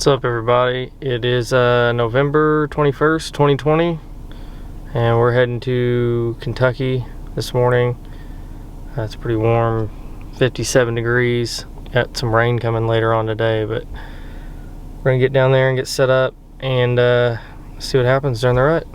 What's up, everybody? It is November 21st, 2020, and we're heading to Kentucky this morning. It's pretty warm, 57 degrees. Got some rain coming later on today, but we're gonna get down there and get set up and see what happens during the rut.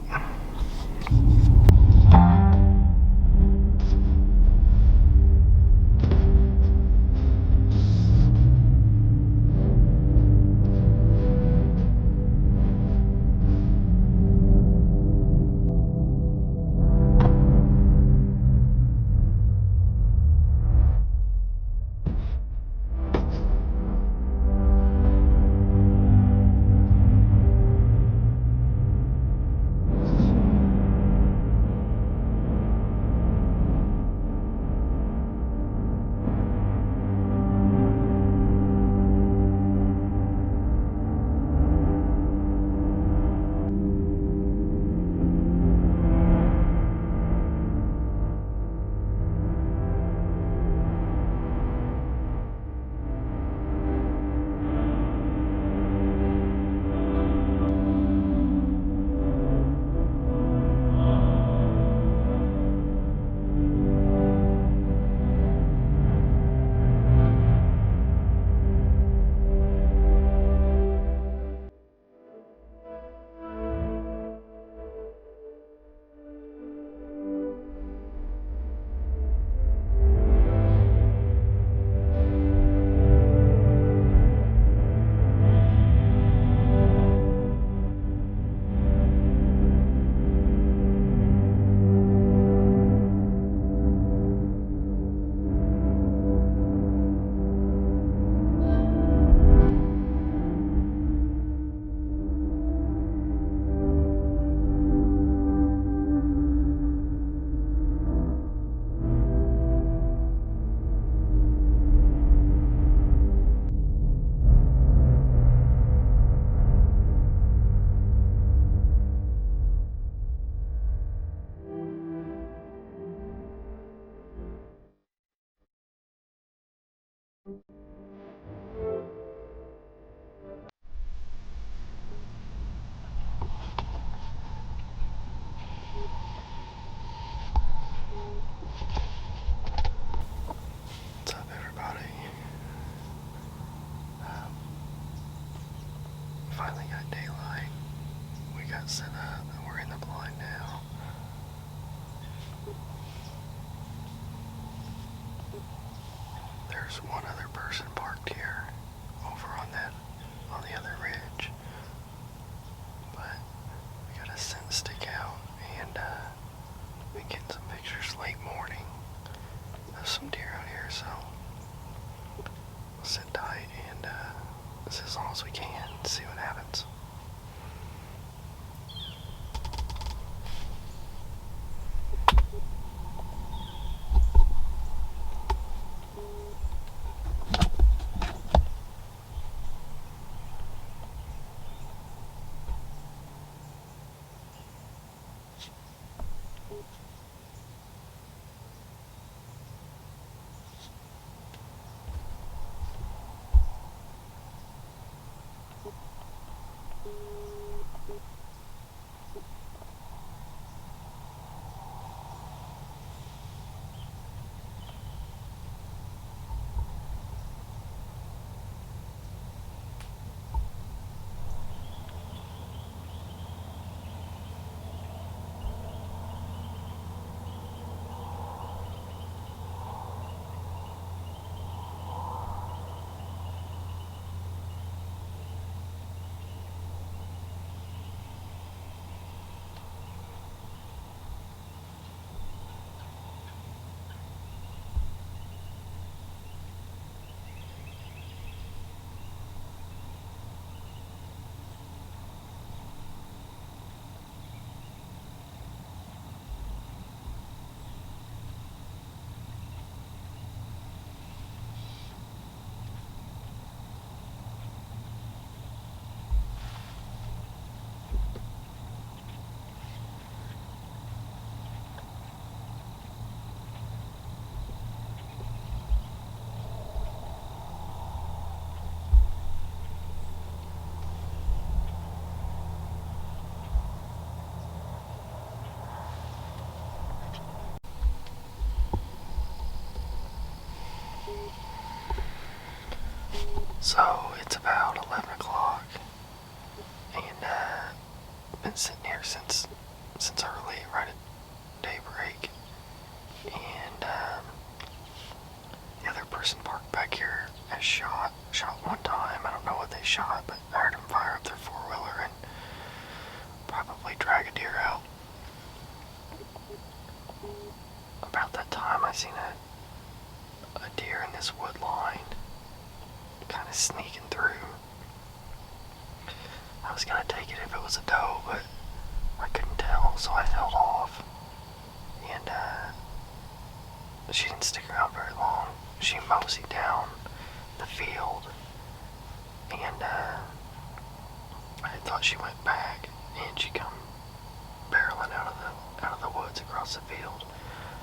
What's up, everybody? Finally got daylight. We got set up and we're in the blind now. There's one other person parked here over on the other ridge, but we got a scent stick out and been getting some pictures late morning of some deer out here, so we'll sit tight and this is as long as we can, see what happens. So it's about 11 o'clock, and I've been sitting here since early, right at daybreak, and the other person parked back here has shot one time. I don't know what they shot, but I heard them fire up their four-wheeler and probably drag a deer out. About that time, I seen a deer in this wood line, kind of sneaking through. I was gonna take it if it was a doe, but I couldn't tell, so I held off. And she didn't stick around very long. She moseyed down the field, and I thought she went back, and she come barreling out of the woods across the field.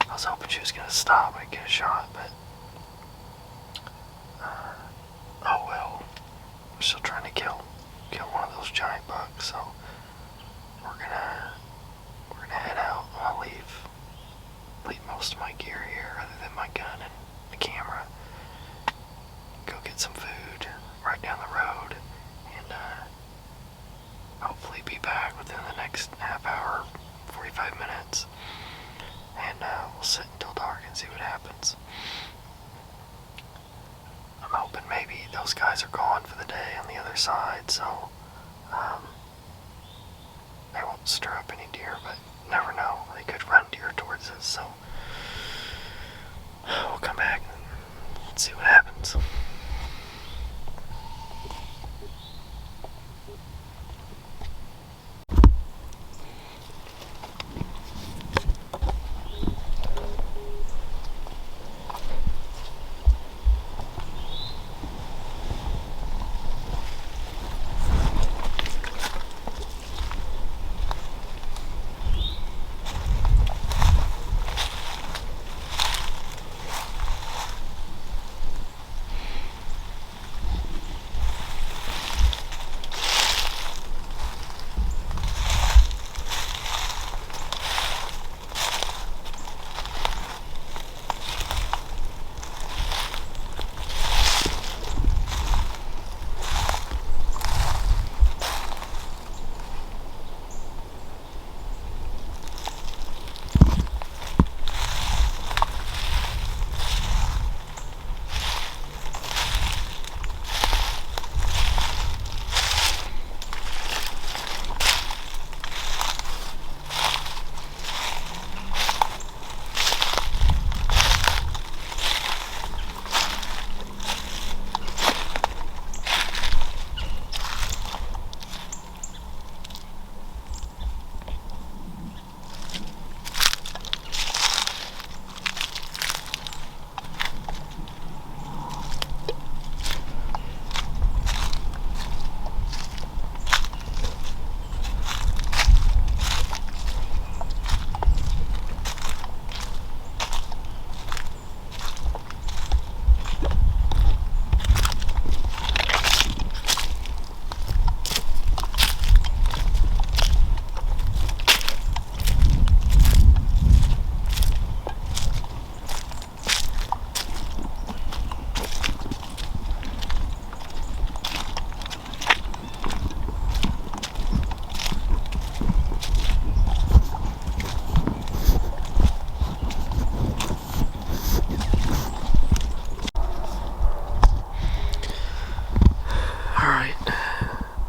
I was hoping she was gonna stop and get a shot, but oh well. We're still trying to kill one of those giant bucks, so we're gonna head out. I'll leave most of my gear here, other than my gun and the camera. Go get some food right down the road, and hopefully be back within the next half hour, 45 minutes, and we'll sit until dark and see what happens. I'm hoping maybe those guys are gone for the day on the other side, so they won't stir up any deer, but never know. They could run deer towards us, so we'll come back and see what happens.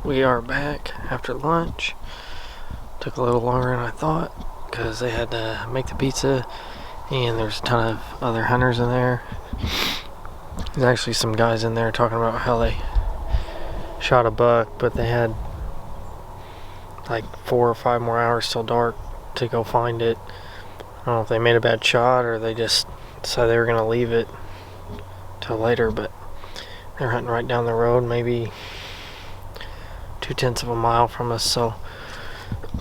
We are back after lunch. Took a little longer than I thought because they had to make the pizza, and there's a ton of other hunters in there. There's actually some guys in there talking about how they shot a buck, but they had like 4 or 5 more hours till dark to go find it. I don't know if they made a bad shot or they just decided they were going to leave it till later, but they're hunting right down the road, maybe 0.2 of a mile from us, so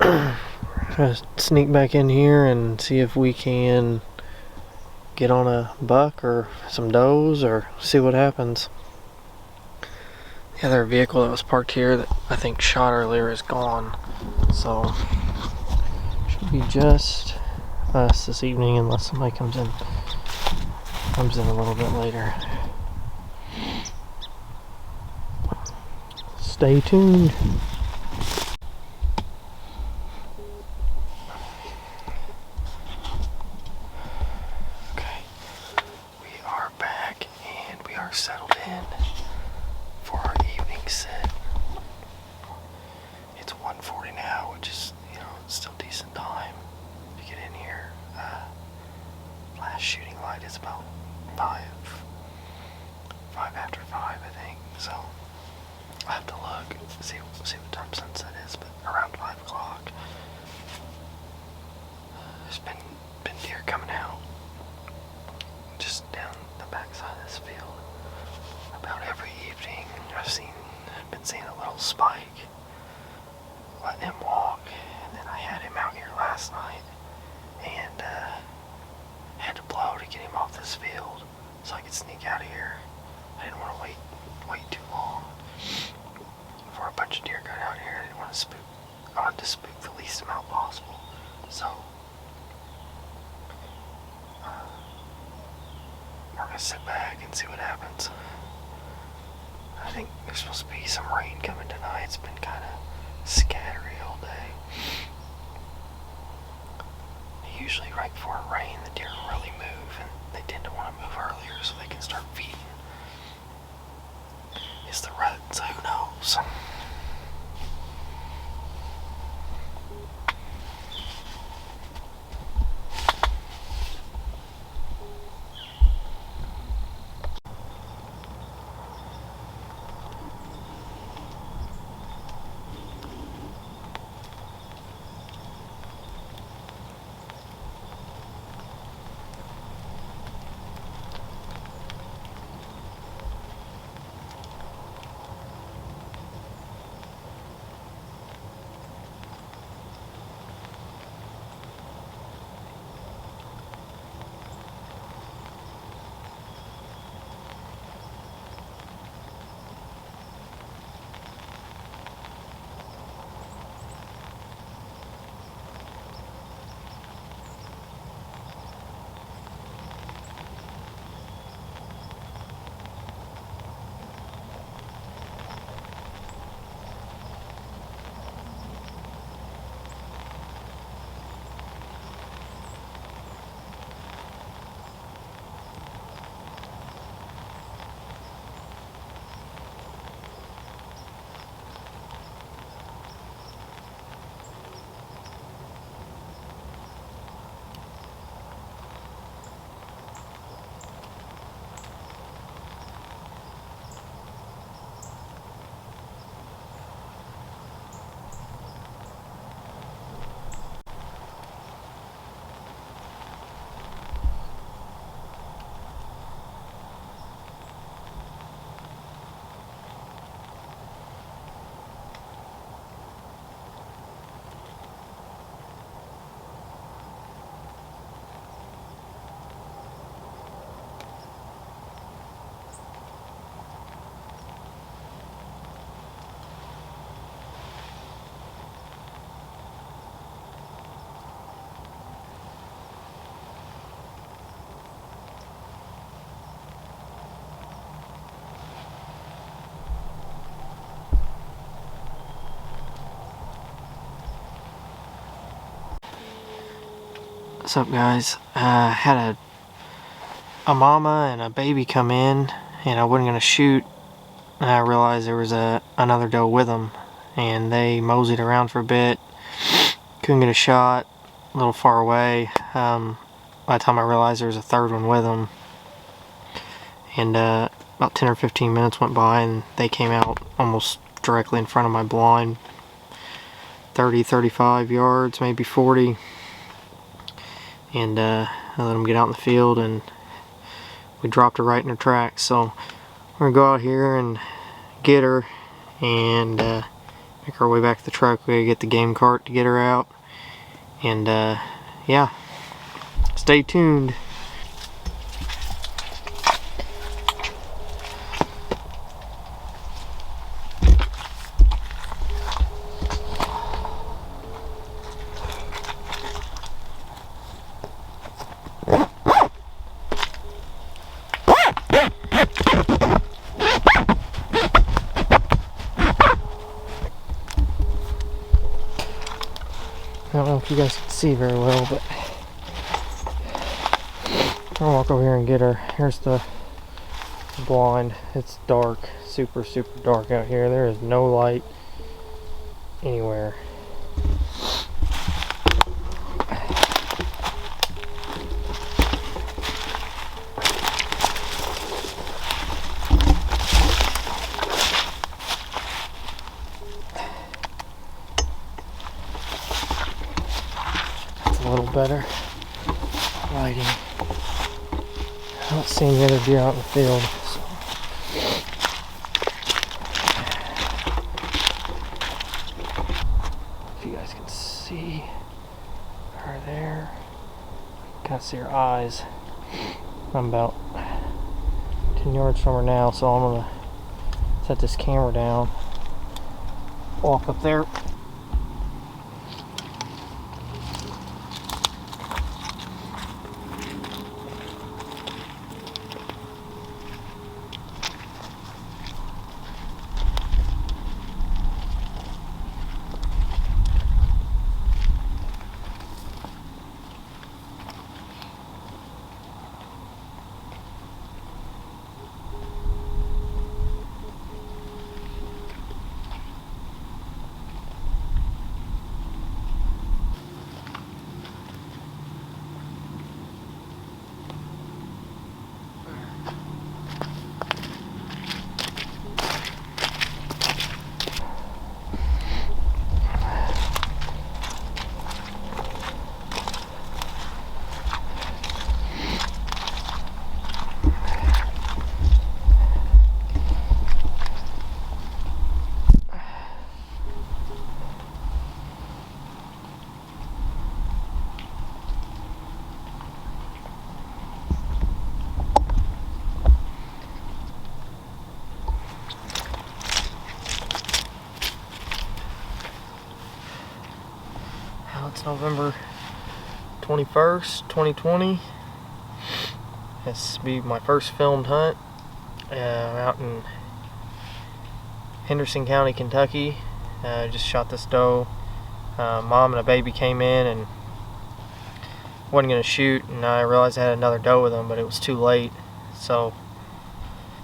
try to sneak back in here and see if we can get on a buck or some does or see what happens. The other vehicle that was parked here that I think shot earlier is gone, so should be just us this evening unless somebody comes in a little bit later. Stay tuned. Okay, we are back and we are settled in for our evening sit. It's 1:40 now, which is, still decent time to get in here. Last shooting light is about 5 after 5, I think. So I'll have to look, see what time sunset is, but around 5 o'clock. There's been deer coming out just down the backside of this field about every evening. I've been seeing a little spike, letting him walk, and then I had him out here last night and had to blow to get him off this field so I could sneak out of here. I didn't want to wait too long before a bunch of deer got out here. I wanted to spook the least amount possible. So we're gonna sit back and see what happens. I think there's supposed to be some rain coming tonight. It's been kind of scattery all day. Usually right before it rains, the deer really move, and they tend to want to move earlier so they can start feeding. It's the rut, so who knows? What's up, guys? Had a mama and a baby come in, and I wasn't gonna shoot, and I realized there was another doe with them, and they moseyed around for a bit. Couldn't get a shot, a little far away. By the time I realized there was a third one with them, and about 10 or 15 minutes went by, and they came out almost directly in front of my blind, 30, 35 yards, maybe 40. And I let them get out in the field, and we dropped her right in her tracks. So we're gonna go out here and get her and make our way back to the truck. We gotta get the game cart to get her out, and yeah, stay tuned. if you guys can see very well, but I'll walk over here and get her. Here's the blind. It's dark, super dark out here. There is no light anywhere. That's a little better lighting. I don't see any other deer out in the field, so. If you guys can see her there, kind of see her eyes. I'm about 10 yards from her now, so I'm gonna set this camera down, walk up there. It's November 21st, 2020. This will be my first filmed hunt out in Henderson County, Kentucky. Just shot this doe. Mom and a baby came in and wasn't going to shoot, and I realized I had another doe with them, but it was too late. So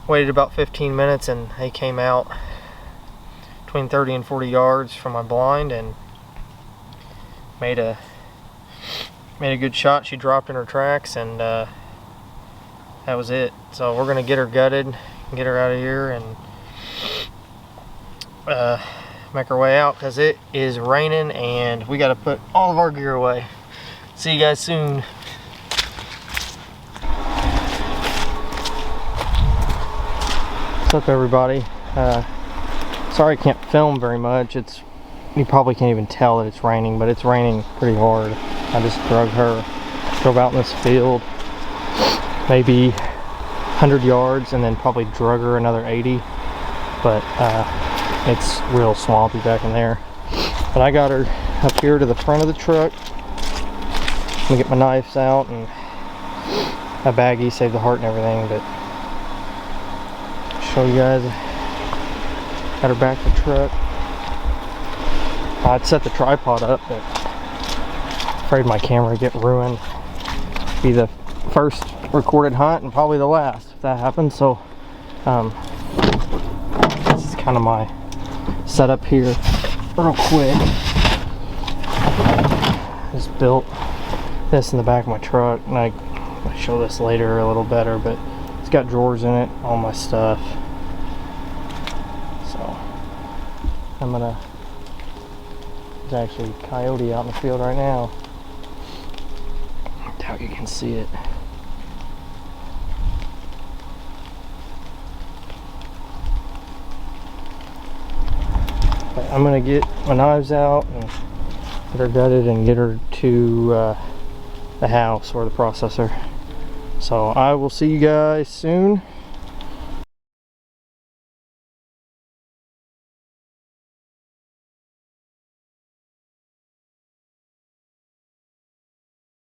waited about 15 minutes and they came out between 30 and 40 yards from my blind and made a good shot. She dropped in her tracks, and that was it. So we're gonna get her gutted and get her out of here and make our way out, because it is raining and we got to put all of our gear away. See you guys soon. What's up, everybody? Sorry I can't film very much. You probably can't even tell that it's raining, but it's raining pretty hard. I just drove out in this field, maybe 100 yards, and then probably drug her another 80. But it's real swampy back in there. But I got her up here to the front of the truck. I'm gonna get my knives out and a baggie, save the heart and everything. But show you guys, got her back to the truck. I'd set the tripod up, but afraid my camera would get ruined. Be the first recorded hunt and probably the last if that happens. So this is kind of my setup here real quick. Just built this in the back of my truck, and I'll show this later a little better, but it's got drawers in it, all my stuff. So I'm gonna, there's actually a coyote out in the field right now. I doubt you can see it. But I'm gonna get my knives out and get her gutted and get her to the house or the processor. So I will see you guys soon.